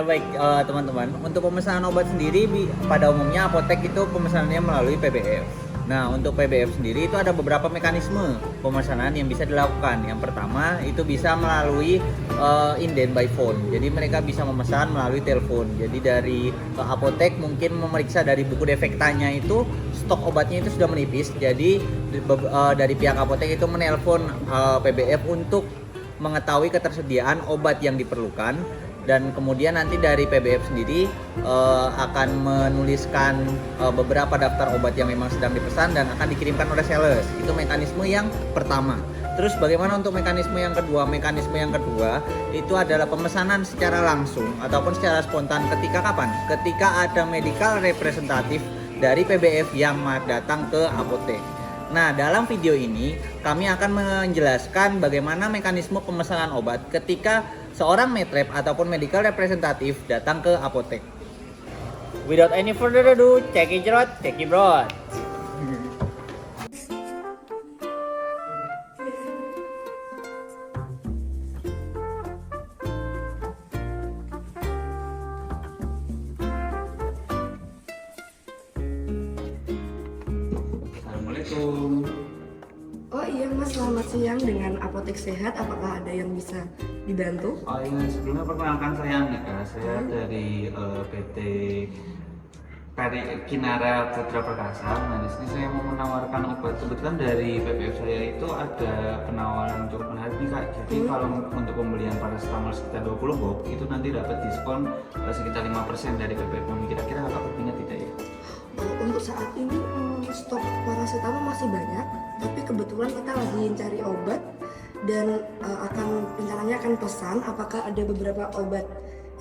Ya baik teman-teman, untuk pemesanan obat sendiri pada umumnya apotek itu pemesanannya melalui PBF. Nah, untuk PBF sendiri itu ada beberapa mekanisme pemesanan yang bisa dilakukan. Yang pertama itu bisa melalui inden by phone. Jadi mereka bisa memesan melalui telepon. Jadi dari apotek mungkin memeriksa dari buku defektanya itu stok obatnya itu sudah menipis. Jadi dari pihak apotek itu menelpon PBF untuk mengetahui ketersediaan obat yang diperlukan, dan kemudian nanti dari PBF sendiri akan menuliskan beberapa daftar obat yang memang sedang dipesan dan akan dikirimkan oleh sales. Itu mekanisme yang pertama. Terus bagaimana untuk mekanisme yang kedua? Mekanisme yang kedua itu adalah pemesanan secara langsung ataupun secara spontan. Ketika kapan? Ketika ada medical representatif dari PBF yang datang ke apotek. Nah, dalam video ini kami akan menjelaskan bagaimana mekanisme pemesanan obat ketika seorang medrep ataupun medical representative datang ke apotek. Without any further ado, check it out, check it out. Assalamualaikum. Oh iya Mas, selamat siang dengan Apotek Sehat. Apakah ada yang bisa dibantu? Oh iya, sebelumnya perkenalkan saya Andika. Saya dari PT Kinara Putra Perkasa. Nah, di sini saya mau menawarkan obat. Kebetulan dari PPF saya itu ada penawaran cukup menarik nih Kak. Jadi kalau untuk pembelian paracetamol sekitar 20 box itu nanti dapat diskon sekitar 5% dari PPF. Kira-kira Kakak berminat tidak ya? Untuk saat ini stok paracetamol masih banyak, tapi kebetulan kita lagi cari obat dan rencananya akan pesan. Apakah ada beberapa obat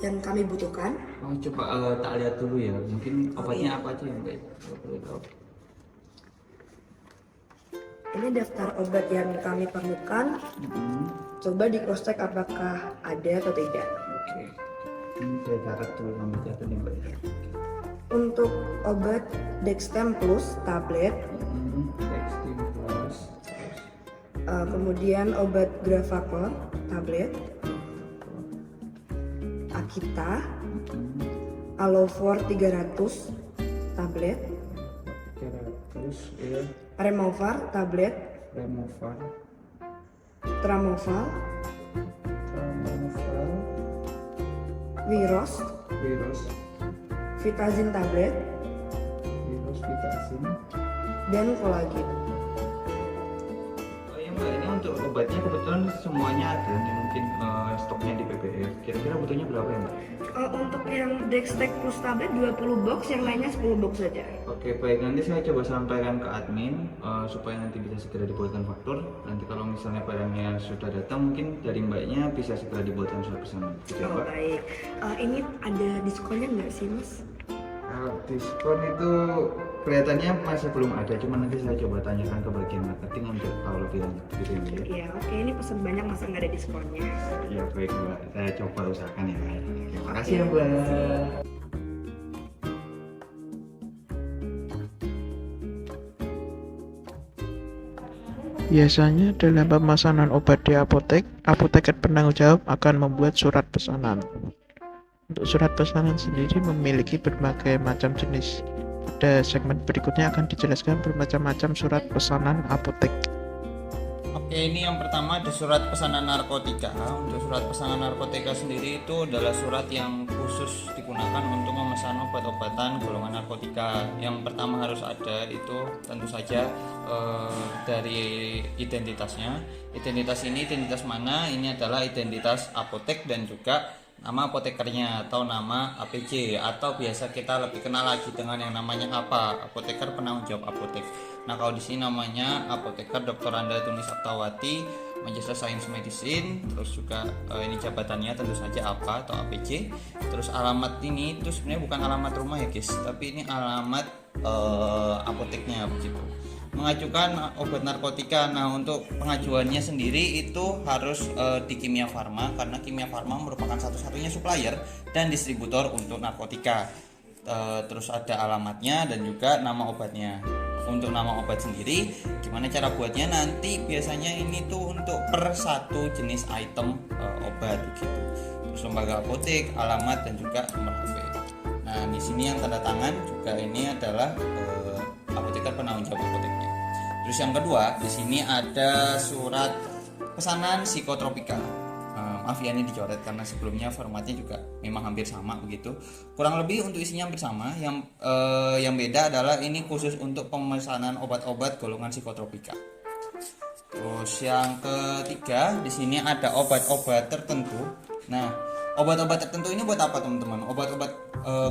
yang kami butuhkan? Oh, coba tak lihat dulu ya. Mungkin obatnya apa aja yang baik? Ini daftar obat yang kami perlukan. Coba di cross check apakah ada atau tidak. Oke. Ini saya catat dulu sama catat yang baik. Untuk obat Dextem Plus tablet, Dextem Plus, kemudian obat Gravacor tablet, Akita, Alofor 300 tablet, 300 ya, Removar tablet, Removal, Tramoval, Wiros, Vitazin tablet, Vitazin. dan Collagen. Oh iya Mbak, ini untuk obatnya kebetulan semuanya ada nih, mungkin stoknya di PBF. Kira-kira butuhnya berapa ya Mbak? Untuk yang Dextec Plus tablet 20 box, yang lainnya 10 box saja. Oke baik, nanti saya coba sampaikan ke admin supaya nanti bisa segera dibuatkan faktur. Nanti kalau misalnya barangnya sudah datang, mungkin dari Mbaknya bisa segera dibuatkan surat pesanan. Gitu ya, Mbak? Baik. Ini ada diskonnya nggak sih Mas? Diskon itu kelihatannya masih belum ada, cuma nanti saya coba tanyakan ke bagian marketing untuk tahu lebih lanjut gitu ya. Iya, oke, ini pesan banyak masa nggak ada diskonnya. Ya baik Mbak, saya coba usahakan ya Mbak. Terima kasih ya Mbak. Biasanya dalam pemesanan obat di apotek, apoteker penanggung jawab akan membuat surat pesanan. Untuk surat pesanan sendiri memiliki berbagai macam jenis. Pada segmen berikutnya akan dijelaskan bermacam-macam surat pesanan apotek. Oke, ini yang pertama ada surat pesanan narkotika. Untuk surat pesanan narkotika sendiri itu adalah surat yang khusus digunakan untuk memesan obat-obatan golongan narkotika. Yang pertama harus ada itu tentu saja dari identitasnya. Identitas ini identitas mana? Ini adalah identitas apotek dan juga nama apotekernya atau nama APJ, atau biasa kita lebih kenal lagi dengan yang namanya apa, apoteker penanggung jawab apotek. Nah kalau di sini namanya apoteker Dr. Anda Tuni Saptawati, Magistra Sains Medicine. Terus juga ini jabatannya tentu saja apa atau APJ. Terus alamat ini itu sebenarnya bukan alamat rumah ya guys, tapi ini alamat apoteknya begitu. Mengajukan obat narkotika. Nah untuk pengajuannya sendiri itu harus di Kimia Farma, karena Kimia Farma merupakan satu-satunya supplier dan distributor untuk narkotika. Terus ada alamatnya dan juga nama obatnya. untuk nama obat sendiri, gimana cara buatnya nanti biasanya ini tuh untuk per satu jenis item obat gitu. Terus lembaga apotek, alamat dan juga nomor HP. Nah, di sini yang tanda tangan juga ini adalah apoteker penanggung jawab apoteknya. Terus yang kedua, di sini ada surat pesanan psikotropika. Maaf ya ini dicoret karena sebelumnya formatnya juga memang hampir sama begitu. Kurang lebih untuk isinya hampir sama. Yang beda adalah ini khusus untuk pemesanan obat-obat golongan psikotropika. Terus yang ketiga, di sini ada obat-obat tertentu. Nah, obat-obat tertentu ini buat apa teman-teman? Obat-obat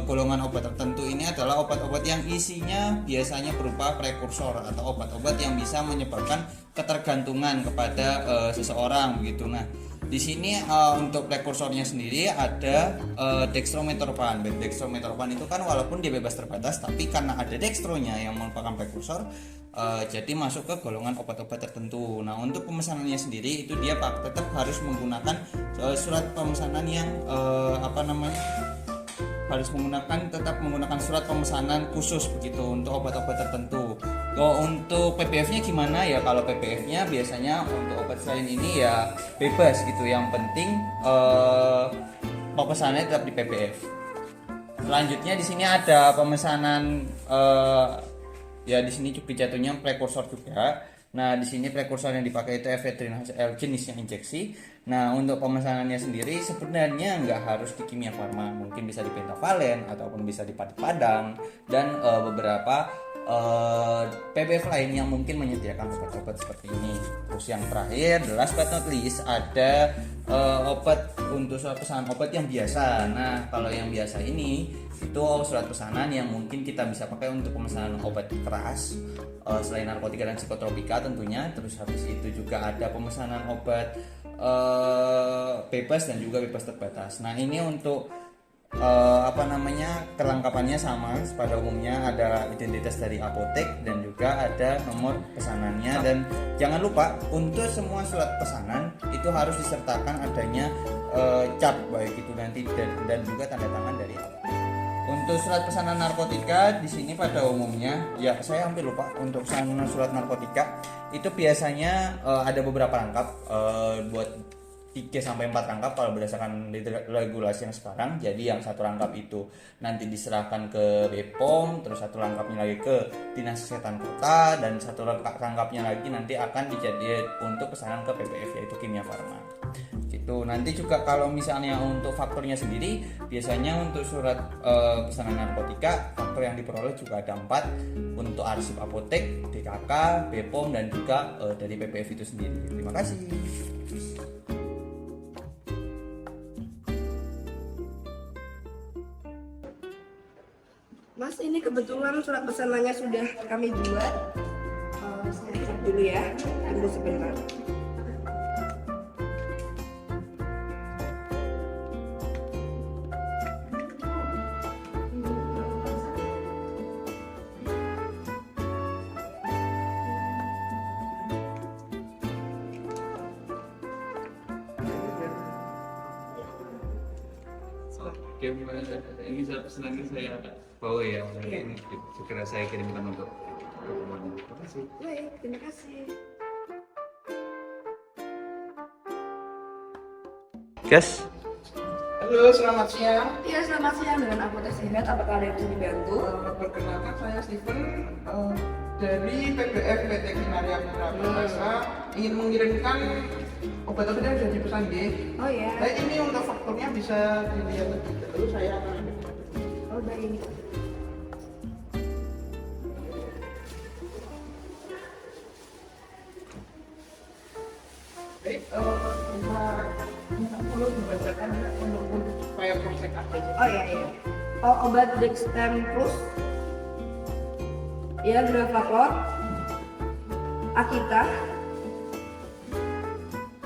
golongan obat tertentu ini adalah obat-obat yang isinya biasanya berupa prekursor atau obat-obat yang bisa menyebabkan ketergantungan kepada seseorang begitu. Nah, di sini untuk prekursornya sendiri ada dextrometorphan. Dextrometorphan itu kan walaupun dia bebas terbatas, tapi karena ada dextronya yang merupakan prekursor, jadi masuk ke golongan obat-obat tertentu. Nah, untuk pemesanannya sendiri itu dia tetap harus menggunakan surat pemesanan yang tetap menggunakan surat pemesanan khusus begitu untuk obat-obat tertentu. Untuk PPF-nya gimana ya? Kalau PPF-nya biasanya untuk obat selain ini ya bebas gitu. Yang penting pemesanannya tetap di PPF. Selanjutnya di sini ada pemesanan ya di sini juga jatuhnya prekursor juga. Nah, di sini prekursor yang dipakai itu efedrin HCl jenisnya injeksi. Nah, untuk pemesanannya sendiri sebenarnya nggak harus di Kimia Farma, mungkin bisa di Pentavalen ataupun bisa di Pati Padang dan beberapa PBF lain yang mungkin menyediakan obat-obat seperti ini. Terus yang terakhir, the last but not least, ada obat untuk surat pesanan obat yang biasa. Nah, kalau yang biasa ini itu surat pesanan yang mungkin kita bisa pakai untuk pemesanan obat keras selain narkotika dan psikotropika tentunya. Terus habis itu juga ada pemesanan obat bebas dan juga bebas terbatas. Nah, ini untuk kelengkapannya sama. Pada umumnya ada identitas dari apotek dan juga ada nomor pesanannya. Dan jangan lupa untuk semua surat pesanan itu harus disertakan adanya cap baik itu nanti dan juga tanda tangan dari apotek. Untuk surat pesanan narkotika di sini pada umumnya ya saya hampir lupa untuk pesanan surat narkotika itu biasanya ada beberapa rangkap buat 3-4 rangkap kalau berdasarkan regulasi yang sekarang. Jadi yang satu rangkap itu nanti diserahkan ke BPOM, terus satu rangkapnya lagi ke Dinas Kesehatan Kota, dan satu rangkapnya lagi nanti akan dijadikan untuk pesanan ke PPF yaitu Kimia Farma. Gitu. Nanti juga kalau misalnya untuk faktornya sendiri biasanya untuk surat pesanan narkotika faktor yang diperoleh juga ada 4 untuk arsip apotek, DKK, BPOM dan juga dari PPF itu sendiri. Terima kasih. Mas, ini kebetulan surat pesanannya sudah kami buat. Saya cek dulu ya, tunggu sebentar. Ini surat pesanan saya bawa ya, ini segera saya kirimkan untuk pertemuan. Terima kasih. Baik, terima kasih. Guys, Halo, selamat siang. Iya, selamat siang dengan Apotek Sehat. Apakah ada yang bisa dibantu? Perkenalkan saya Steven dari PBF PT Kinaria Putra Perkasa ingin mengirimkan obat-obat yang sudah dipesan di. Oh ya. Baik, ini untuk fakturnya bisa dilihat lebih dahulu. Saya akan ambil. Oh baik. Baik, kita perlu membacakan untuk supaya proses aja. Oh iya iya. Oh, obat Dextem Plus. Ya, Gravaclor. Akita.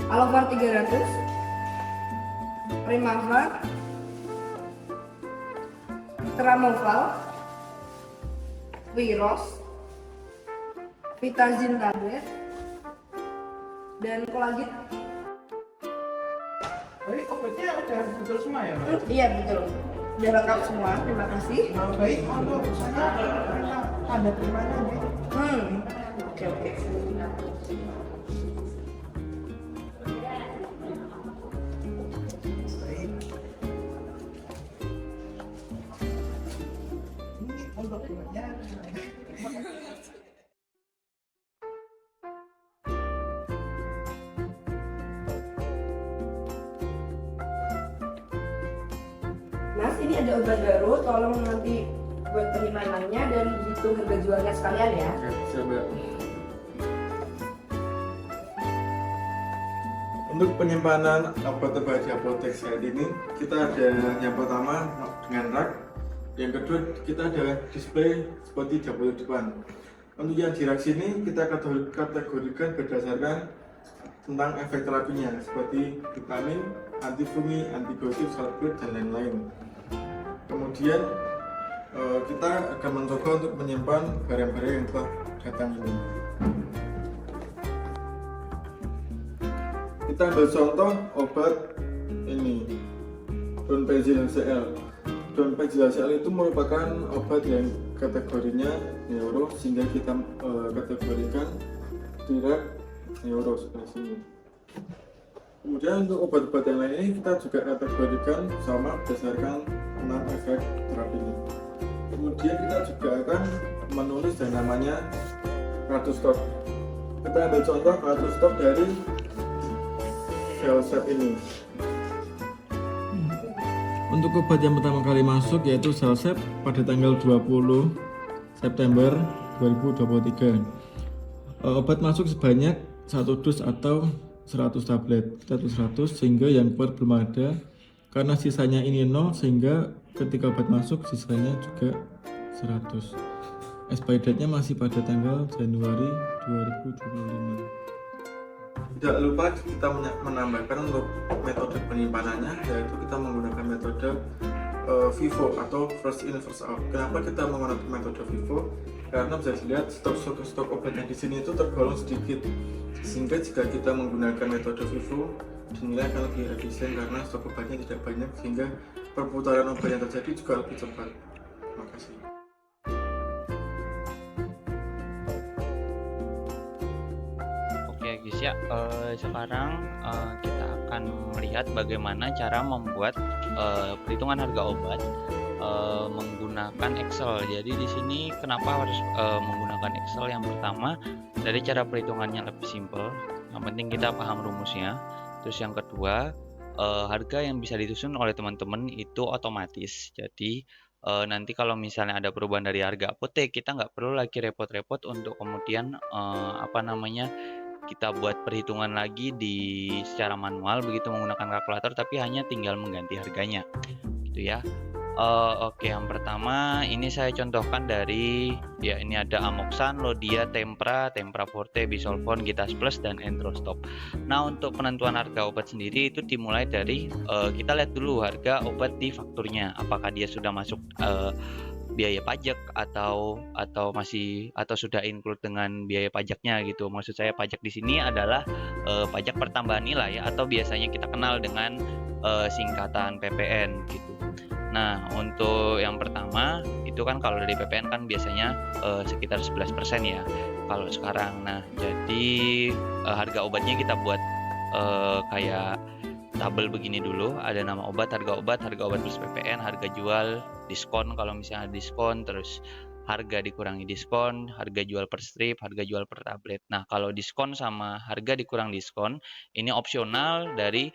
Alovar 300. Rimavar. Tramoval. Viros. Vitazin tablet. Dan kolagin. Baik, obatnya udah betul semua ya, Mbak? Iya betul. Udah lengkap semua. Terima kasih. Baik, untuk saya tanda terimanya deh. Oke oke. Mas, ini ada obat baru, tolong nanti buat penyimpanannya dan hitung harga jualnya sekalian ya. Coba. Untuk penyimpanan obat-obat di apotek saat ini, kita ada yang pertama dengan rak, yang kedua kita ada display seperti di apotek depan. Untuk yang di rak sini kita kategorikan berdasarkan tentang efek terapinya seperti vitamin, antifumi, antigosip, sulfit, dan lain-lain. Kemudian kita akan mencoba untuk menyimpan barang-barang yang telah datang ini. Kita ambil contoh obat ini, donepezil HCl. Donepezil HCl itu merupakan obat yang kategorinya neuro, sehingga kita kategorikan direct neuro sebelah sini. Kemudian untuk obat-obat yang lain ini kita juga kategorikan sama berdasarkan tentang efek terapinya. Kemudian kita juga akan menulis yang namanya kartu stok. Kita ambil contoh kartu stok dari Cellsep ini. Untuk obat yang pertama kali masuk yaitu Cellsep pada tanggal 20 September 2023. Obat masuk sebanyak 1 dus atau 100 tablet. Kita tulis 100 sehingga yang keluar belum ada. Karena sisanya ini 0 sehingga ketika obat masuk sisanya juga 100. Expiry date-nya masih pada tanggal Januari 2025. Tidak lupa kita menambahkan untuk metode penyimpanannya, yaitu kita menggunakan metode FIFO atau first in first out. Kenapa kita menggunakan metode FIFO? Karena bisa dilihat stok obat yang di sini itu tergolong sedikit, sehingga jika kita menggunakan metode FIFO dinilai akan lebih efisien karena stok obatnya tidak banyak, sehingga perputaran obat yang terjadi juga lebih cepat. Terima kasih. Oke guys ya, sekarang kita akan melihat bagaimana cara membuat perhitungan harga obat menggunakan Excel. Jadi di sini kenapa harus menggunakan Excel? Yang pertama, dari cara perhitungannya lebih simpel. Yang penting kita paham rumusnya. Terus yang kedua, harga yang bisa disusun oleh teman-teman itu otomatis. Jadi nanti kalau misalnya ada perubahan dari harga apotek, kita nggak perlu lagi repot-repot untuk kemudian kita buat perhitungan lagi secara manual begitu menggunakan kalkulator, tapi hanya tinggal mengganti harganya gitu ya. Oke, yang pertama ini saya contohkan dari ini ada Amoxan, Lodia, Tempra Forte, Bisolvon, Gitas Plus, dan Entrostop. Nah, untuk penentuan harga obat sendiri itu dimulai dari kita lihat dulu harga obat di fakturnya, apakah dia sudah masuk biaya pajak atau sudah include dengan biaya pajaknya gitu. Maksud saya pajak di sini adalah pajak pertambahan nilai atau biasanya kita kenal dengan singkatan PPN gitu. Nah, untuk yang pertama itu kan kalau dari PPN kan biasanya sekitar 11% ya kalau sekarang. Nah, jadi harga obatnya kita buat kayak tabel begini dulu, ada nama obat, harga obat plus PPN, harga jual, diskon kalau misalnya diskon, terus harga dikurangi diskon, harga jual per strip, harga jual per tablet. Nah, kalau diskon sama harga dikurang diskon ini opsional dari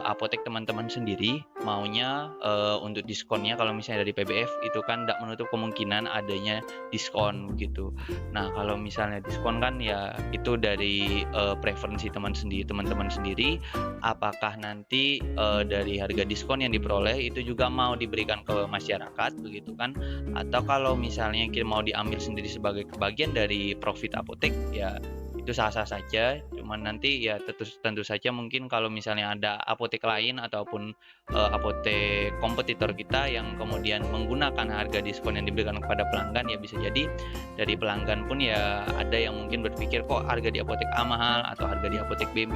apotek teman-teman sendiri maunya. Untuk diskonnya kalau misalnya dari PBF itu kan tidak menutup kemungkinan adanya diskon gitu. Nah, kalau misalnya diskon kan ya itu dari preferensi teman-teman sendiri, apakah nanti dari harga diskon yang diperoleh itu juga mau diberikan ke masyarakat begitu kan, atau kalau misalnya mau diambil sendiri sebagai bagian dari profit apotek ya itu sah-sah saja. Cuman nanti ya tentu saja mungkin kalau misalnya ada apotek lain ataupun apotek kompetitor kita yang kemudian menggunakan harga diskon yang diberikan kepada pelanggan, ya bisa jadi dari pelanggan pun ya ada yang mungkin berpikir kok harga di apotek A mahal atau harga di apotek B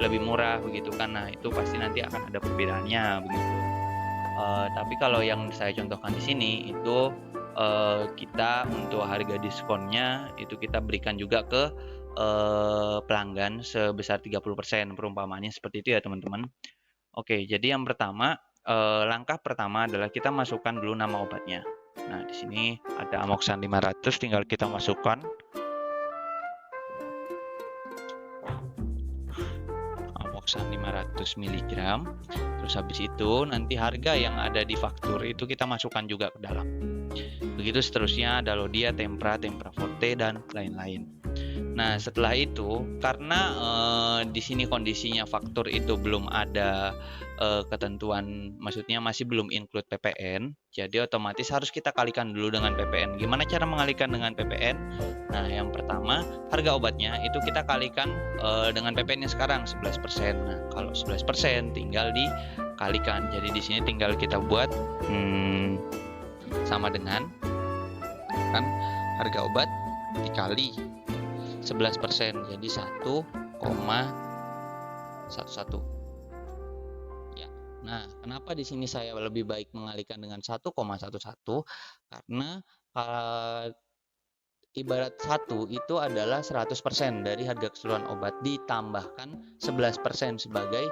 lebih murah begitu kan. Nah, itu pasti nanti akan ada perbedaannya begitu. Tapi kalau yang saya contohkan di sini itu kita untuk harga diskonnya itu kita berikan juga ke pelanggan sebesar 30%, perumpamaannya seperti itu ya teman-teman. Oke, jadi yang pertama, langkah pertama adalah kita masukkan dulu nama obatnya. Nah, di sini ada Amoxan 500, tinggal kita masukkan. Amoxan 500 mg. Terus habis itu nanti harga yang ada di faktur itu kita masukkan juga ke dalam. Begitu seterusnya, ada Lodia, Tempra, Tempra Forte, dan lain-lain. Nah, setelah itu karena di sini kondisinya faktur itu belum ada ketentuan, maksudnya masih belum include PPN, jadi otomatis harus kita kalikan dulu dengan PPN. Gimana cara mengalikan dengan PPN? Nah, yang pertama, harga obatnya itu kita kalikan dengan PPN-nya sekarang 11%. Nah, kalau 11% tinggal dikalikan. Jadi di sini tinggal kita buat sama dengan kan harga obat dikali 11%, jadi 1,11. Ya. Nah, kenapa di sini saya lebih baik mengalihkan dengan 1,11? Karena ibarat 1 itu adalah 100% dari harga keseluruhan obat, ditambahkan 11% sebagai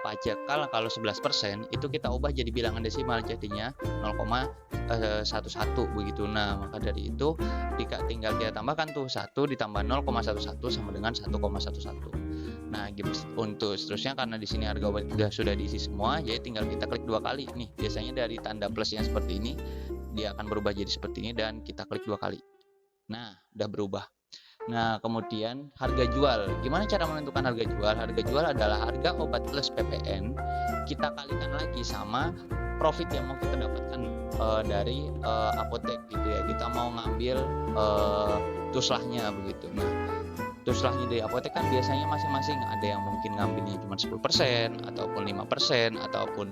pajak. Kalau 11% itu kita ubah jadi bilangan desimal, jadinya 0,11 begitu. Nah, maka dari itu tinggal kita tambahkan tuh 1 ditambah 0,11 sama dengan 1,11. Nah, untuk seterusnya karena di sini harga obat sudah diisi semua, jadi tinggal kita klik 2 kali nih. Biasanya dari tanda plus yang seperti ini dia akan berubah jadi seperti ini, dan kita klik 2 kali. Nah, udah berubah. Nah, kemudian harga jual. Gimana cara menentukan harga jual? Harga jual adalah harga obat plus PPN kita kalikan lagi sama profit yang mau kita dapatkan dari apotek gitu ya. Kita mau ngambil tuslahnya begitu. Nah, tuslahnya dari apotek kan biasanya masing-masing ada yang mungkin ngambilnya cuma 10% ataupun 5% ataupun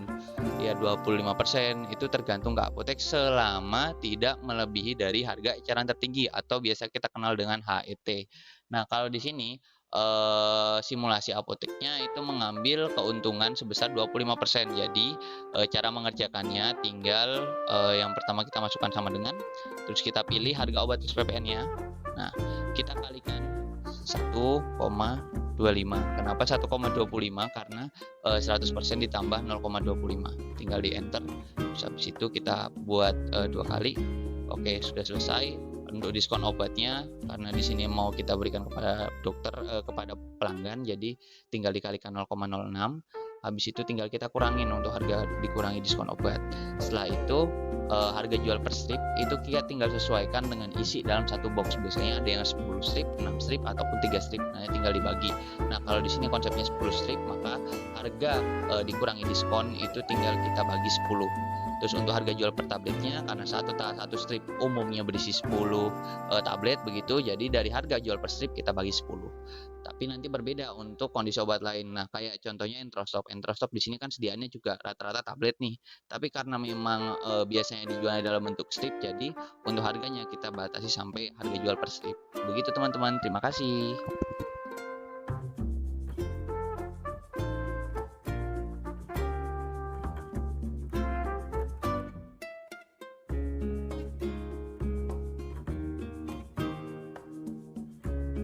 ya 25%, itu tergantung ke apotek selama tidak melebihi dari harga eceran tertinggi atau biasa kita kenal dengan HET. Nah, kalau di sini simulasi apoteknya itu mengambil keuntungan sebesar 25%. Jadi cara mengerjakannya tinggal yang pertama kita masukkan sama dengan, terus kita pilih harga obat plus PPN-nya. Nah, kita kalikan 1,25. Kenapa 1,25? Karena 100% ditambah 0,25. Tinggal di enter. Terus habis itu kita buat 2 kali. Oke, sudah selesai. Untuk diskon obatnya, karena di sini mau kita berikan kepada dokter, kepada pelanggan, jadi tinggal dikalikan 0,06. Habis itu tinggal kita kurangin untuk harga, dikurangi diskon obat. Setelah itu harga jual per strip itu kita tinggal sesuaikan dengan isi dalam satu box. Biasanya ada yang 10 strip, 6 strip, ataupun 3 strip. Nah, tinggal dibagi. Nah, kalau di sini konsepnya 10 strip, maka harga dikurangi diskon itu tinggal kita bagi 10. Terus untuk harga jual per tabletnya, karena satu strip umumnya berisi 10 tablet begitu, jadi dari harga jual per strip kita bagi 10. Tapi nanti berbeda untuk kondisi obat lain. Nah, kayak contohnya Entrostop. Entrostop di sini kan sediaannya juga rata-rata tablet nih. Tapi karena memang biasanya dijual dalam bentuk strip, jadi untuk harganya kita batasi sampai harga jual per strip. Begitu teman-teman, terima kasih.